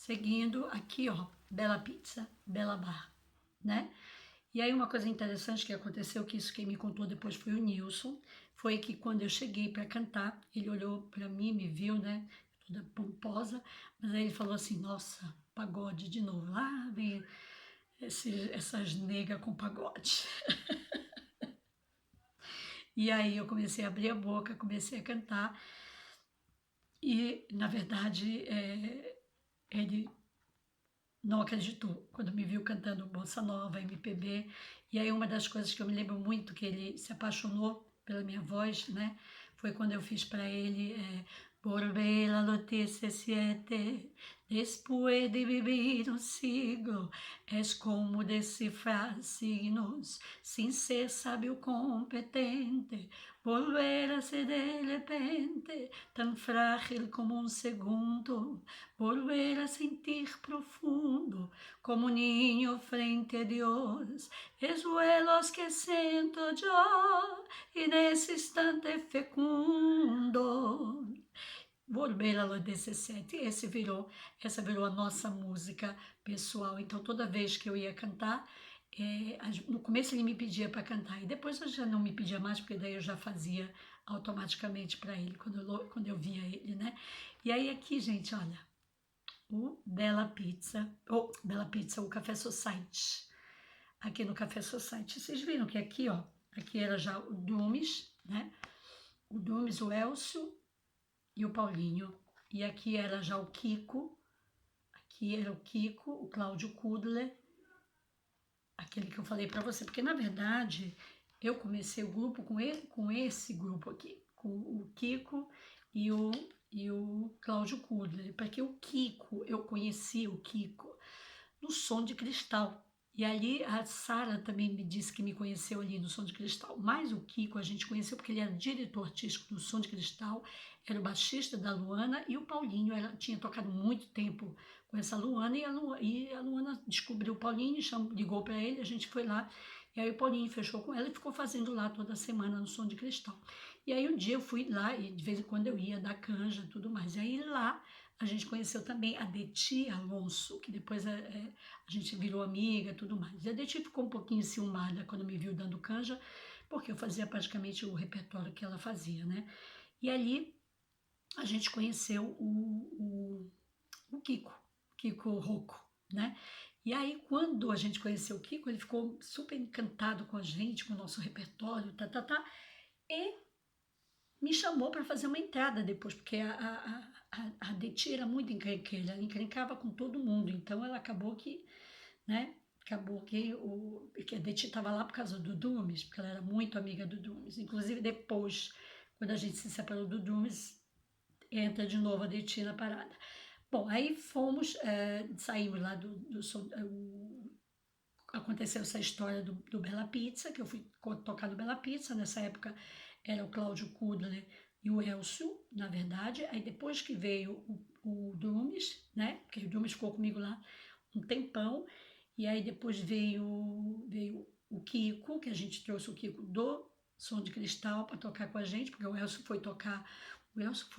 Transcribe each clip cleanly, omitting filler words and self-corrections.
seguindo aqui, ó, Bela Pizza, Bela Bar, né? E aí uma coisa interessante que aconteceu, que isso quem me contou depois foi o Nilson, foi que quando eu cheguei para cantar, ele olhou para mim, me viu, né, toda pomposa, mas aí ele falou assim, nossa, pagode de novo, lá vem essas negas com pagode. E aí eu comecei a abrir a boca, comecei a cantar, e na verdade ele não acreditou quando me viu cantando bossa nova, MPB. E aí uma das coisas que eu me lembro muito que ele se apaixonou pela minha voz, né? Foi quando eu fiz para ele Volver la noticia siete, después de vivir un siglo, es como descifrar signos, sin ser sábio competente, volver a ser de repente, tan frágil como un segundo, volver a sentir profundo, como un niño frente a Dios, es vuelos que siento yo, y nesse instante fecundo. Volver a los 17, essa virou a nossa música pessoal. Então toda vez que eu ia cantar, no começo ele me pedia para cantar e depois eu já não me pedia mais, porque daí eu já fazia automaticamente para ele, quando eu via ele, né? E aí aqui, gente, olha, o Bela Pizza, o Café Society. Aqui no Café Society, vocês viram que aqui, ó, aqui era já o Dumes, né? O Dumes, o Elcio e o Paulinho. E aqui era já o Kiko, aqui era o Kiko, o Cláudio Kudler, aquele que eu falei para você, porque na verdade eu comecei o grupo com esse grupo aqui, com o Kiko e o Cláudio Kudler, porque o Kiko, eu conheci o Kiko no Som de Cristal. E ali a Sara também me disse que me conheceu ali no Som de Cristal. Mas o Kiko a gente conheceu porque ele era diretor artístico do Som de Cristal, era o baixista da Luana, e o Paulinho tinha tocado muito tempo com essa Luana, e a Luana descobriu o Paulinho, ligou para ele, a gente foi lá, e aí o Paulinho fechou com ela e ficou fazendo lá toda semana no Som de Cristal. E aí um dia eu fui lá, e de vez em quando eu ia dar canja e tudo mais. E aí lá a gente conheceu também a Deti Alonso, que depois a gente virou amiga e tudo mais. E a Deti ficou um pouquinho ciumada quando me viu dando canja, porque eu fazia praticamente o repertório que ela fazia, né? E ali a gente conheceu o Kiko Rocco, né? E aí, quando a gente conheceu o Kiko, ele ficou super encantado com a gente, com o nosso repertório, e me chamou para fazer uma entrada depois, porque a Deti era muito encrenqueira, ela encrencava com todo mundo, então ela acabou que, né, que a Deti estava lá por causa do Dumes, porque ela era muito amiga do Dumes, inclusive depois, quando a gente se separou do Dumes, entra de novo a Deti na parada. Bom, aí saímos lá aconteceu essa história do Bela Pizza, que eu fui tocar no Bela Pizza, nessa época era o Cláudio Kudler e o Elcio, na verdade, aí depois que veio o Dumes, né, porque o Dumes ficou comigo lá um tempão, e aí depois veio o Kiko, que a gente trouxe o Kiko do Som de Cristal para tocar com a gente, porque o Elcio foi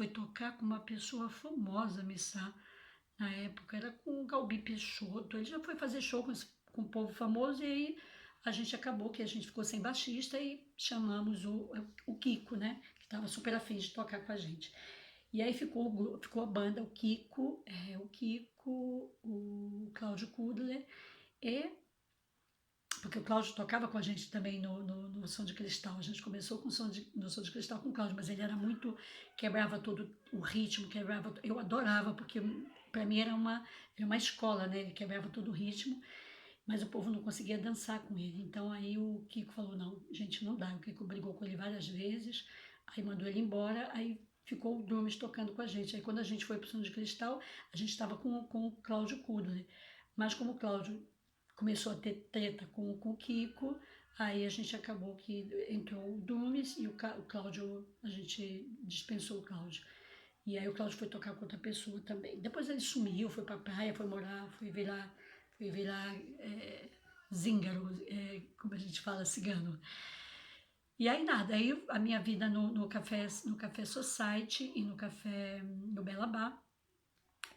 tocar com uma pessoa famosa, Missá, na época, era com o Galbi Peixoto, ele já foi fazer show com o povo famoso, e aí a gente acabou que a gente ficou sem baixista e chamamos o Kiko, né, que estava super afim de tocar com a gente. E aí ficou a banda, o Kiko, o Cláudio Kudler, porque o Cláudio tocava com a gente também no Som de Cristal. A gente começou no Som de Cristal com o Cláudio, mas ele era muito, quebrava todo o ritmo, eu adorava, porque para mim era uma escola, né? Ele quebrava todo o ritmo, mas o povo não conseguia dançar com ele. Então aí o Kiko falou, não, gente, não dá. O Kiko brigou com ele várias vezes, aí mandou ele embora, aí ficou o Dumes tocando com a gente. Aí quando a gente foi pro Som de Cristal, a gente estava com o Cláudio Kudler, mas como o Cláudio começou a ter treta com o Kiko, aí a gente acabou que entrou o Dumes e o Cláudio, a gente dispensou o Cláudio. E aí o Cláudio foi tocar com outra pessoa também. Depois ele sumiu, foi pra praia, foi virar zíngaro, como a gente fala, cigano. E aí nada, aí a minha vida no Café Society e no Bela Bar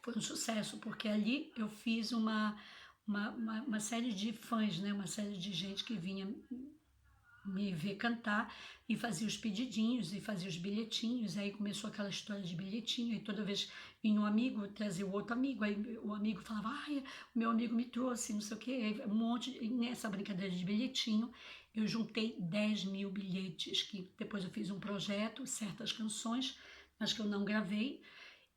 foi um sucesso, porque ali eu fiz uma série de fãs, né? Uma série de gente que vinha me ver cantar e fazia os pedidinhos e fazia os bilhetinhos. Aí começou aquela história de bilhetinho, e toda vez vinha um amigo, trazia o outro amigo, aí o amigo falava, ai, o meu amigo me trouxe, não sei o quê, aí um monte, e nessa brincadeira de bilhetinho, eu juntei 10 mil bilhetes, que depois eu fiz um projeto, certas canções, mas que eu não gravei,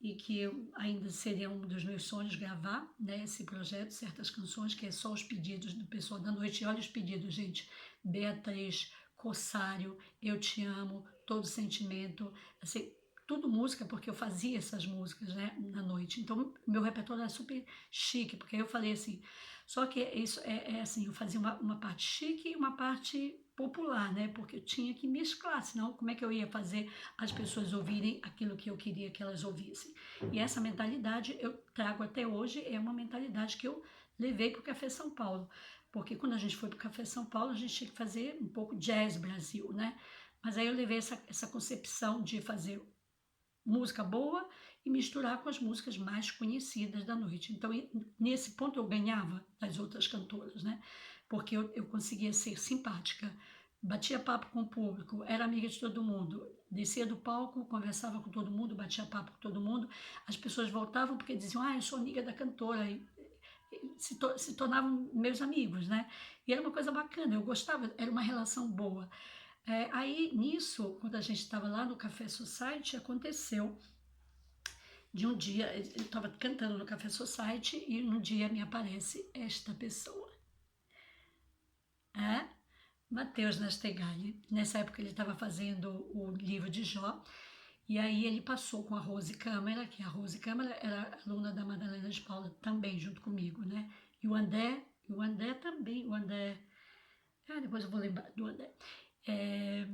e que ainda seria um dos meus sonhos gravar, né, esse projeto, certas canções, que é só os pedidos do pessoal da noite. E olha os pedidos, gente: Beatriz, Corsário, Eu Te Amo, Todo Sentimento, assim, tudo música, porque eu fazia essas músicas, né, na noite. Então, meu repertório era super chique, porque eu falei assim, só que isso é assim, eu fazia uma parte chique e uma parte popular, né, porque eu tinha que mesclar, senão como é que eu ia fazer as pessoas ouvirem aquilo que eu queria que elas ouvissem? E essa mentalidade eu trago até hoje, é uma mentalidade que eu levei para o Café São Paulo, porque quando a gente foi para o Café São Paulo, a gente tinha que fazer um pouco jazz Brasil, né? Mas aí eu levei essa concepção de fazer música boa e misturar com as músicas mais conhecidas da noite. Então, nesse ponto eu ganhava das outras cantoras, né? Porque eu conseguia ser simpática, batia papo com o público, era amiga de todo mundo, descia do palco, conversava com todo mundo, batia papo com todo mundo. As pessoas voltavam porque diziam, ah, eu sou amiga da cantora, e se tornavam meus amigos, né? E era uma coisa bacana, eu gostava, era uma relação boa. Aí, nisso, quando a gente estava lá no Café Society, aconteceu de um dia, eu estava cantando no Café Society e um dia me aparece esta pessoa, é Matheus Nastegali. Nessa época ele estava fazendo o livro de Jó, e aí ele passou com a Rose Câmara, que a Rose Câmara era aluna da Madalena de Paula também, junto comigo, né? E o André também, depois eu vou lembrar do André. É,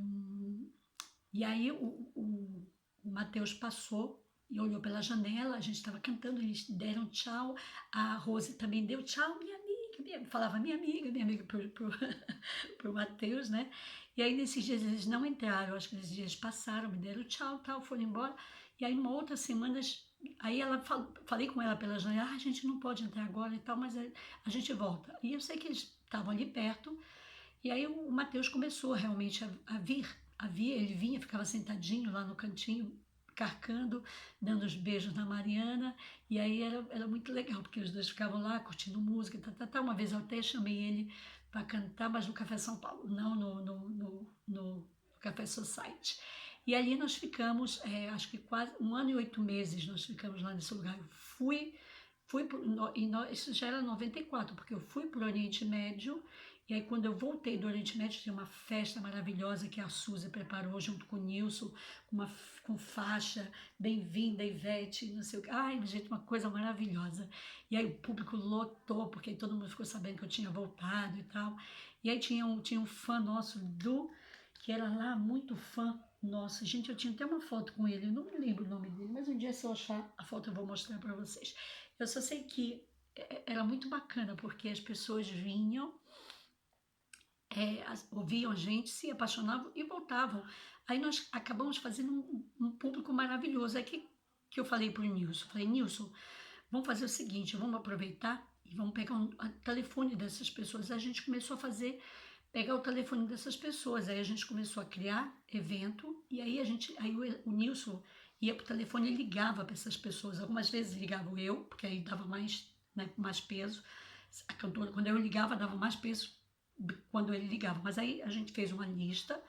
e aí o Matheus passou e olhou pela janela, a gente estava cantando, eles deram tchau, a Rose também deu tchau, falava minha amiga pro Matheus, né? E aí nesses dias eles não entraram, acho que esses dias passaram, me deram tchau, tal, foram embora. E aí numa outra semana, aí falei com ela pela janela, a gente não pode entrar agora e tal, mas a gente volta. E eu sei que eles estavam ali perto, e aí o Matheus começou realmente a vir, ele vinha, ficava sentadinho lá no cantinho, carcando, dando os beijos na Mariana, e aí era muito legal, porque os dois ficavam lá curtindo música, Uma vez eu até chamei ele para cantar, mas no Café São Paulo, não no Café Society. E ali nós ficamos, acho que quase 1 ano e 8 meses nós ficamos lá nesse lugar. Eu isso já era 94, porque eu fui para o Oriente Médio, e aí quando eu voltei do Oriente Médio, tinha uma festa maravilhosa que a Suzy preparou junto com o Nilson, com faixa, bem-vinda Ivete, não sei o que. Ai, gente, uma coisa maravilhosa. E aí o público lotou, porque aí todo mundo ficou sabendo que eu tinha voltado e tal. E aí tinha um fã nosso, que era lá, muito fã nossa. Gente, eu tinha até uma foto com ele, eu não me lembro o nome dele, mas um dia se eu achar a foto eu vou mostrar para vocês. Eu só sei que era muito bacana, porque as pessoas vinham, ouviam a gente, se apaixonavam e voltavam. Aí nós acabamos fazendo um público maravilhoso. Aí que eu falei para o Nilson, falei, Nilson, vamos fazer o seguinte, vamos aproveitar e vamos pegar o telefone dessas pessoas. Aí a gente começou a pegar o telefone dessas pessoas. Aí a gente começou a criar evento, e aí o Nilson ia para o telefone e ligava para essas pessoas. Algumas vezes ligava eu, porque aí dava mais, né, mais peso. A cantora, quando eu ligava, dava mais peso quando ele ligava. Mas aí a gente fez uma lista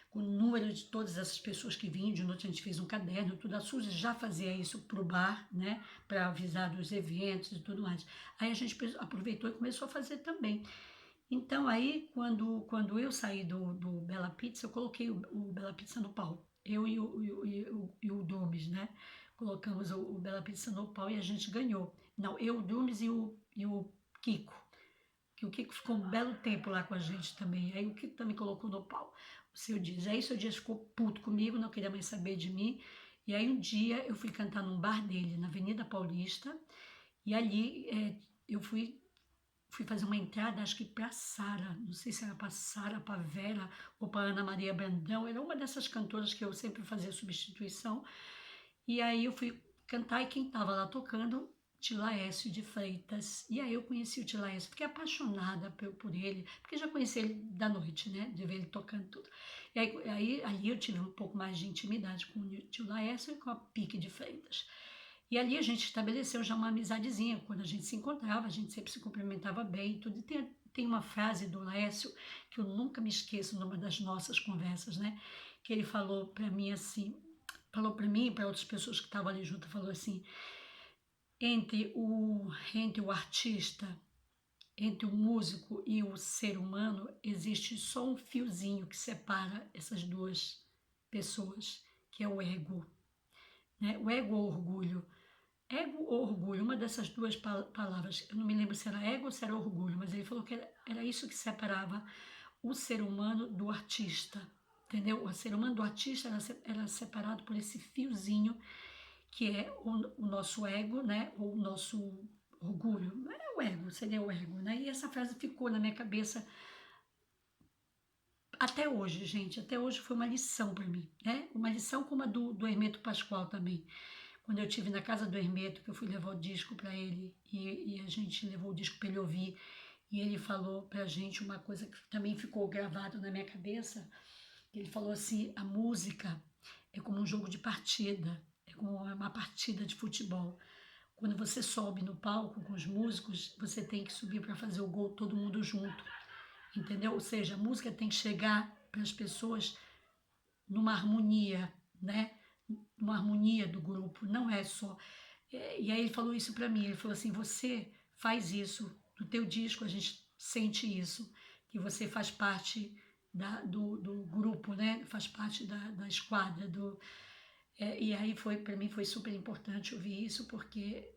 com o número de todas essas pessoas que vinham. De noite a gente fez um caderno, tudo. A Suzy já fazia isso pro bar, né, para avisar dos eventos e tudo mais. Aí a gente aproveitou e começou a fazer também. Então aí, quando eu saí do Bela Pizza, eu coloquei o Bela Pizza no pau. Eu e o Domes, né? Colocamos o Bela Pizza no pau e a gente ganhou. Não, eu, o Domes e o Kiko. Que o Kiko ficou um belo tempo lá com a gente também. Aí o Kiko também colocou no pau o Seu Dias. Aí o Seu Dias ficou puto comigo, não queria mais saber de mim. E aí um dia eu fui cantar num bar dele, na Avenida Paulista. E ali eu fui fazer uma entrada, acho que para Sara, não sei se era para Sara, para Vera ou para Ana Maria Brandão, era uma dessas cantoras que eu sempre fazia substituição. E aí eu fui cantar, e quem estava lá tocando Tio Laércio de Freitas. E aí eu conheci o Tio Laércio, fiquei apaixonada por ele, porque já conheci ele da noite, né? De ver ele tocando tudo. E aí ali eu tive um pouco mais de intimidade com o Tio Laércio e com a Pique de Freitas. E ali a gente estabeleceu já uma amizadezinha. Quando a gente se encontrava, a gente sempre se cumprimentava bem e tudo. E tem uma frase do Laércio que eu nunca me esqueço numa das nossas conversas, né? Que ele falou para mim assim, falou para mim e para outras pessoas que estavam ali junto, falou assim, entre o artista, entre o músico e o ser humano, existe só um fiozinho que separa essas duas pessoas, que é o ego, né? O ego ou orgulho. Ego ou orgulho, uma dessas duas palavras, eu não me lembro se era ego ou se era orgulho, mas ele falou que era isso que separava o ser humano do artista, entendeu? O ser humano do artista era separado por esse fiozinho que é o nosso ego, né? Ou o nosso orgulho. É o ego, seria o ego, né? E essa frase ficou na minha cabeça até hoje, gente. Até hoje foi uma lição para mim, né? Uma lição como a do Hermeto Pascoal também. Quando eu estive na casa do Hermeto, que eu fui levar o disco para ele e a gente levou o disco para ele ouvir, e ele falou para a gente uma coisa que também ficou gravado na minha cabeça. Ele falou assim: a música é como um jogo de partida, é como uma partida de futebol. Quando você sobe no palco com os músicos, você tem que subir para fazer o gol todo mundo junto, entendeu? Ou seja, a música tem que chegar para as pessoas numa harmonia, né? Uma harmonia do grupo, não é só. E aí ele falou isso para mim, ele falou assim: você faz isso, no teu disco a gente sente isso, que você faz parte do grupo, né? Faz parte da esquadra. E aí para mim foi super importante ouvir isso, porque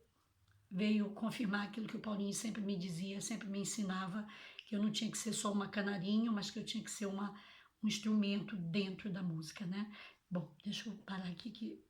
veio confirmar aquilo que o Paulinho sempre me dizia, sempre me ensinava, que eu não tinha que ser só uma canarinho, mas que eu tinha que ser um instrumento dentro da música, né? Bom, deixa eu parar aqui que